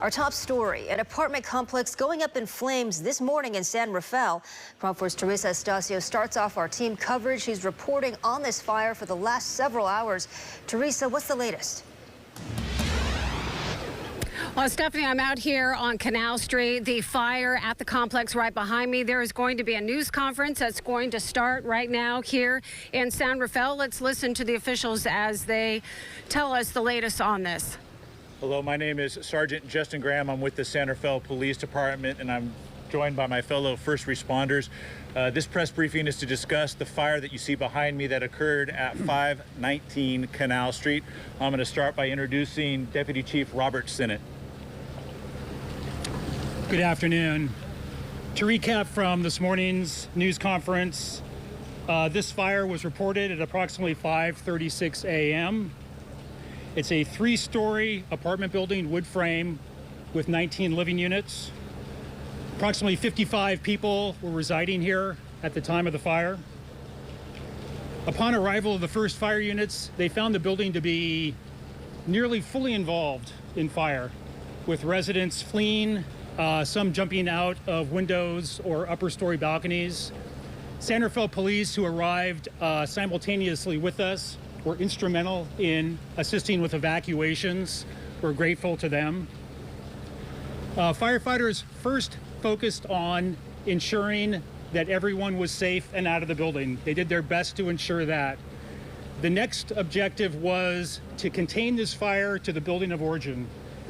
Our top story, an apartment complex going up in flames this morning in San Rafael. KRON 4's Teresa Estacio starts off our team coverage. She's reporting on this fire for the last several hours. Teresa, what's the latest? Well, Stephanie, I'm out here on Canal Street. The fire at the complex right behind me. There is going to be a news conference that's going to start right now here in San Rafael. Let's listen to the officials as they tell us the latest on this. Hello, my name is Sergeant Justin Graham. I'm with the San Rafael Police Department, and I'm joined by my fellow first responders. This press briefing is to discuss the fire that you see behind me that occurred at 519 Canal Street. I'm going to start by introducing Deputy Chief Robert Sinnott. Good afternoon. To recap from this morning's news conference, this fire was reported at approximately 5:36 a.m. It's a three-story apartment building, wood frame, with 19 living units. Approximately 55 people were residing here at the time of the fire. Upon arrival of the first fire units, they found the building to be nearly fully involved in fire, with residents fleeing, some jumping out of windows or upper story balconies. San Rafael police, who arrived simultaneously with us, were instrumental in assisting with evacuations. We're grateful to them. Firefighters first focused on ensuring that everyone was safe and out of the building. They did their best to ensure that. The next objective was to contain this fire to the building of origin.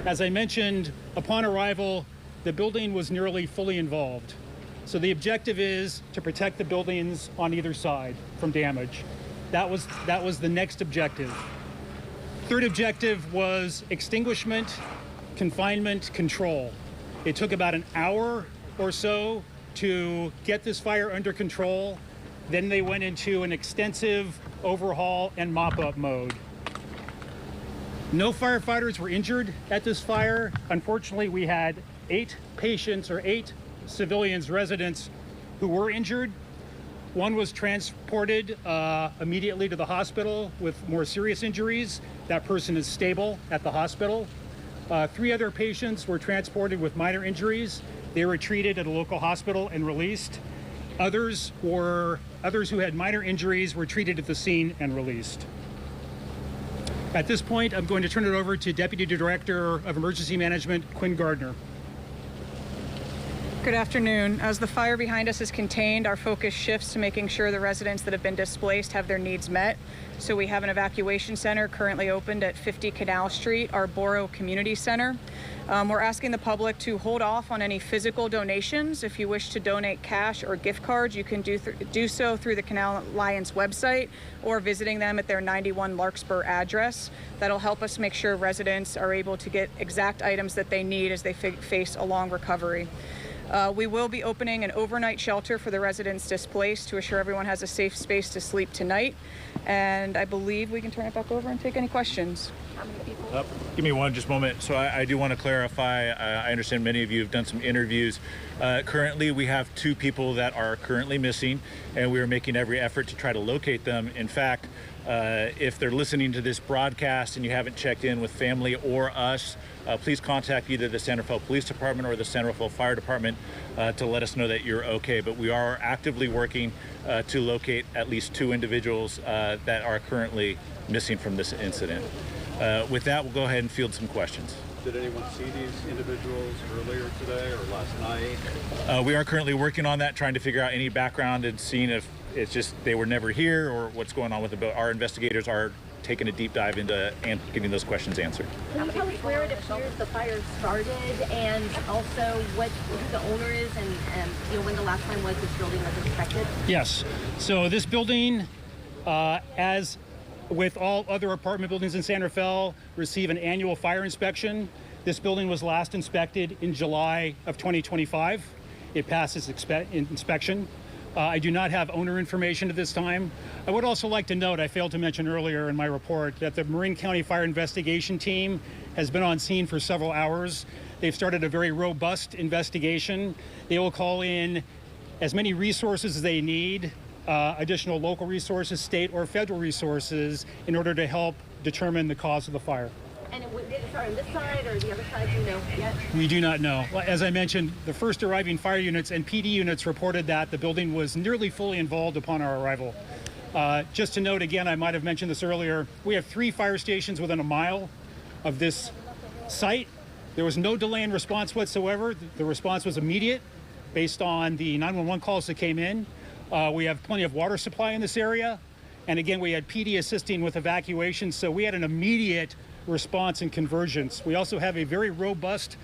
As I mentioned, upon arrival, the building was nearly fully involved. So the objective is to protect the buildings on either side from damage. That was the next objective. Third objective was extinguishment, confinement, control. It took about an hour or so to get this fire under control. Then they went into an extensive overhaul and mop-up mode. No firefighters were injured at this fire. Unfortunately, we had 8 patients or 8 civilians, residents, who were injured. One was transported immediately to the hospital with more serious injuries. That person is stable at the hospital. 3 other patients were transported with minor injuries. They were treated at a local hospital and released. Others who had minor injuries were treated at the scene and released. At this point, I'm going to turn it over to Deputy Director of Emergency Management, Quinn Gardner. Good afternoon. As the fire behind us is contained, our focus shifts to making sure the residents that have been displaced have their needs met. So we have an evacuation center currently opened at 50 Canal Street, our Borough Community Center. We're asking the public to hold off on any physical donations. If you wish to donate cash or gift cards, you can do so through the Canal Alliance website or visiting them at their 91 Larkspur address. That'll help us make sure residents are able to get exact items that they need as they face a long recovery. We will be opening an overnight shelter for the residents displaced to assure everyone has a safe space to sleep tonight. And I believe we can turn it back over and take any questions. How many people? Give me one just moment. So I do want to clarify. I understand many of you have done some interviews. Currently, we have 2 people that are currently missing, and we are making every effort to try to locate them. In fact, if they're listening to this broadcast and you haven't checked in with family or us, please contact either the San Rafael Police Department or the San Rafael Fire Department to let us know that you're okay. But we are actively working to locate at least 2 individuals that are currently missing from this incident. With that, we'll go ahead and field some questions. Did anyone see these individuals earlier today or last night? We are currently working on that, trying to figure out any background and seeing if it's just they were never here or what's going on with it. But our investigators are taking a deep dive into and getting those questions answered. Can you tell us where it appears the fire started and also who the owner is and when the last time was this building was inspected? Yes. So this building, as with all other apartment buildings in San Rafael, receive an annual fire inspection. This building was last inspected in July of 2025. It passes inspection. I do not have owner information at this time. I would also like to note, I failed to mention earlier in my report, that the Marin County Fire Investigation Team has been on scene for several hours. They've started a very robust investigation. They will call in as many resources as they need, additional local resources, state or federal resources, in order to help determine the cause of the fire. And folks are on this side or the other side, do you know yet? We do not know. Well, as I mentioned, the first arriving fire units and PD units reported that the building was nearly fully involved upon our arrival. Just to note again, I might have mentioned this earlier, we have 3 fire stations within a mile of this site. There was no delay in response whatsoever. The response was immediate based on the 911 calls that came in. We have plenty of water supply in this area. And again, we had PD assisting with evacuation, so we had an immediate response and convergence. We also have a very robust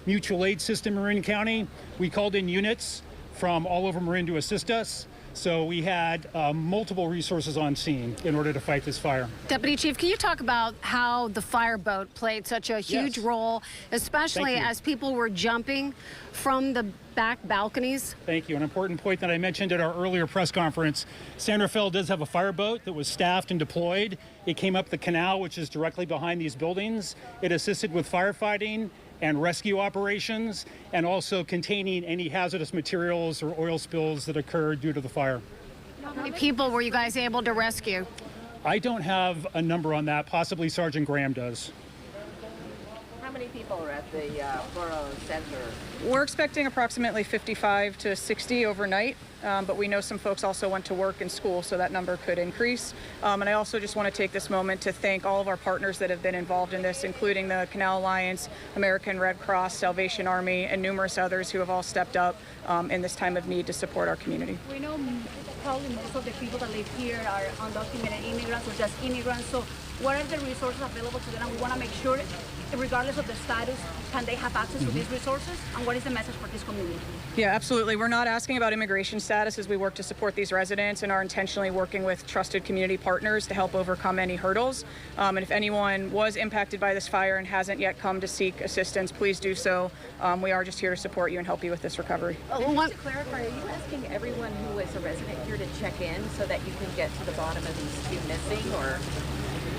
mutual aid system in Marin County. We called in units from all over Marin to assist us. So we had multiple resources on scene in order to fight this fire. Deputy Chief, can you talk about how the fireboat played such a huge role, especially as people were jumping from the back balconies? Thank you. An important point that I mentioned at our earlier press conference, San Rafael does have a fireboat that was staffed and deployed. It came up the canal, which is directly behind these buildings. It assisted with firefighting and rescue operations, and also containing any hazardous materials or oil spills that occurred due to the fire. How many people were you guys able to rescue? I don't have a number on that. Possibly Sergeant Graham does. How many people are at the borough center? We're expecting approximately 55 to 60 overnight, but we know some folks also went to work and school, so that number could increase. And I also just want to take this moment to thank all of our partners that have been involved in this, including the Canal Alliance, American Red Cross, Salvation Army, and numerous others who have all stepped up in this time of need to support our community. We know probably most of the people that live here are undocumented immigrants or just immigrants, so what are the resources available to them? And we want to make sure, regardless of the status, can they have access to these resources? And what is the message for this community? Yeah, absolutely. We're not asking about immigration status as we work to support these residents and are intentionally working with trusted community partners to help overcome any hurdles. And if anyone was impacted by this fire and hasn't yet come to seek assistance, please do so. We are just here to support you and help you with this recovery. Just to clarify, are you asking everyone who is a resident here to check in so that you can get to the bottom of these 2 missing, or?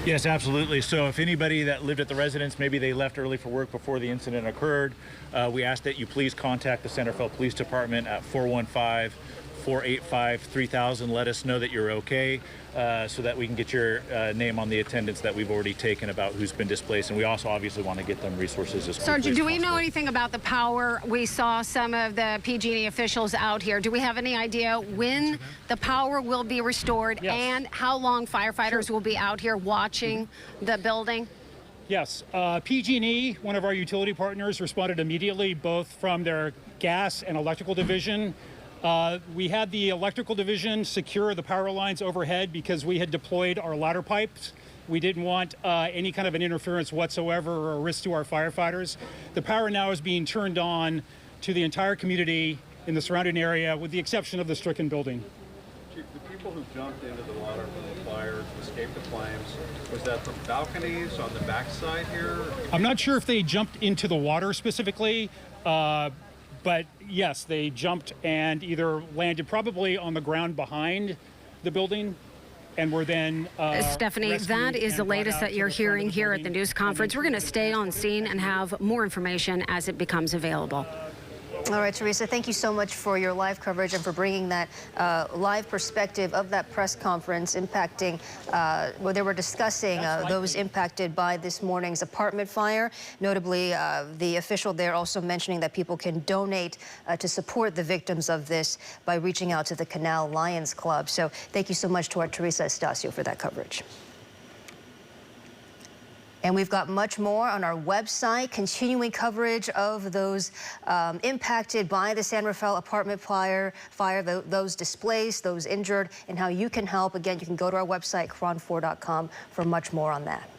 Yes, absolutely. So if anybody that lived at the residence, maybe they left early for work before the incident occurred, we ask that you please contact the San Rafael Police Department at 415-485-3000. Let us know that you're okay, so that we can get your name on the attendance that we've already taken about who's been displaced. And we also obviously want to get them resources as quickly Sergeant, as do we possible. know anything about the power? We saw some of the PG&E officials out here. Do we have any idea when the power will be restored and how long firefighters will be out here watching the building? Yes, PG&E, one of our utility partners, responded immediately, both from their gas and electrical division. We had the electrical division secure the power lines overhead because we had deployed our ladder pipes. We didn't want any kind of an interference whatsoever or a risk to our firefighters. The power now is being turned on to the entire community in the surrounding area, with the exception of the stricken building. Chief, the people who jumped into the water from the fire to escape the flames, was that from balconies on the backside here? I'm not sure if they jumped into the water specifically, but yes, they jumped and either landed probably on the ground behind the building and were then Stephanie, that is the latest that you're hearing here at the news conference. We're going to stay on scene and have more information as it becomes available. All right, Teresa, thank you so much for your live coverage and for bringing that live perspective of that press conference impacting, where they were discussing those impacted by this morning's apartment fire. Notably, the official there also mentioning that people can donate to support the victims of this by reaching out to the Canal Lions Club. So thank you so much to our Teresa Estacio for that coverage. And we've got much more on our website, continuing coverage of those impacted by the San Rafael apartment fire, those displaced, those injured, and how you can help. Again, you can go to our website, KRON4.com, for much more on that.